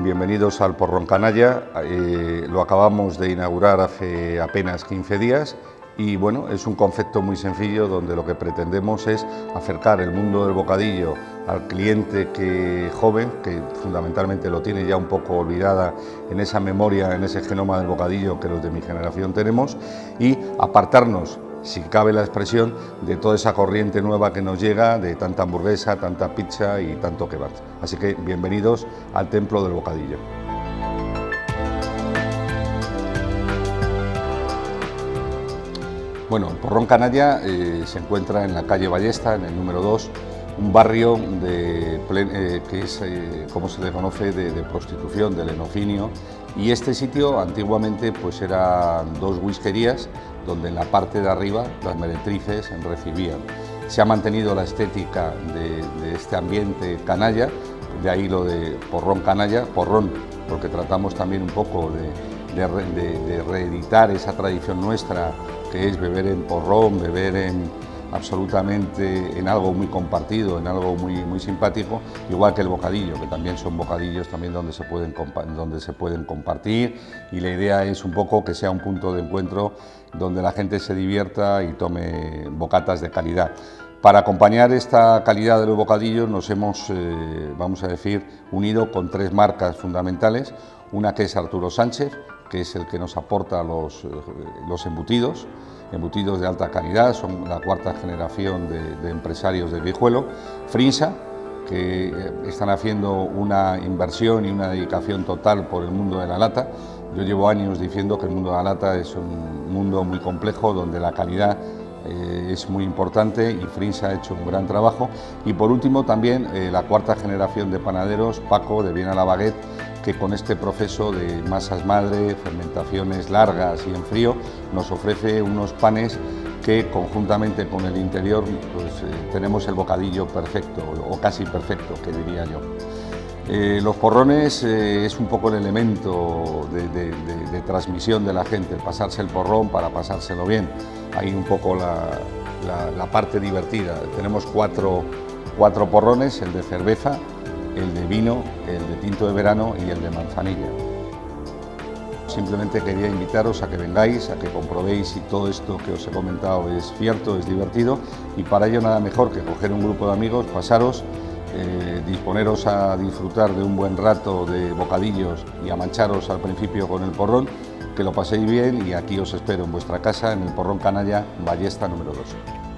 bienvenidos al Porrón Canalla. Lo acabamos de inaugurar hace apenas 15 días y bueno, es un concepto muy sencillo donde lo que pretendemos es acercar el mundo del bocadillo al cliente joven, que fundamentalmente lo tiene ya un poco olvidada en esa memoria, en ese genoma del bocadillo que los de mi generación tenemos, y apartarnos, si cabe la expresión, de toda esa corriente nueva que nos llega, de tanta hamburguesa, tanta pizza y tanto kebab. Así que bienvenidos al templo del bocadillo. Bueno, el Porrón Canalla se encuentra en la calle Ballesta, en el número 2, un barrio que es, como se le conoce, de prostitución, de lenocinio, y este sitio antiguamente pues eran dos whiskerías donde en la parte de arriba las meretrices recibían. Se ha mantenido la estética de este ambiente canalla, de ahí lo de Porrón Canalla, porrón, porque tratamos también un poco de reeditar esa tradición nuestra, que es beber en porrón, beber absolutamente en algo muy compartido, en algo muy simpático, igual que el bocadillo, que también son bocadillos también donde se pueden compartir, y la idea es un poco que sea un punto de encuentro donde la gente se divierta y tome bocatas de calidad. Para acompañar esta calidad de los bocadillos nos hemos, vamos a decir, unido con tres marcas fundamentales. Una que es Arturo Sánchez, que es el que nos aporta los embutidos de alta calidad, son la cuarta generación de empresarios de Guijuelo. Frinsa, que están haciendo una inversión y una dedicación total por el mundo de la lata. Yo llevo años diciendo que el mundo de la lata es un mundo muy complejo, donde la calidad es muy importante, y Frinsa ha hecho un gran trabajo. Y por último también la cuarta generación de panaderos, Paco de Viena la Baguette, que con este proceso de masas madre, fermentaciones largas y en frío, nos ofrece unos panes que conjuntamente con el interior pues, tenemos el bocadillo perfecto, o casi perfecto, que diría yo. Los porrones es un poco el elemento de transmisión de la gente, pasarse el porrón para pasárselo bien. Ahí un poco la parte divertida. Tenemos cuatro porrones, el de cerveza, el de vino, el de tinto de verano y el de manzanilla. Simplemente quería invitaros a que vengáis, a que comprobéis si todo esto que os he comentado es cierto, es divertido, y para ello nada mejor que coger un grupo de amigos, pasaros, disponeros a disfrutar de un buen rato de bocadillos y a mancharos al principio con el porrón, que lo paséis bien, y aquí os espero en vuestra casa, en el Porrón Canalla, Ballesta número 2.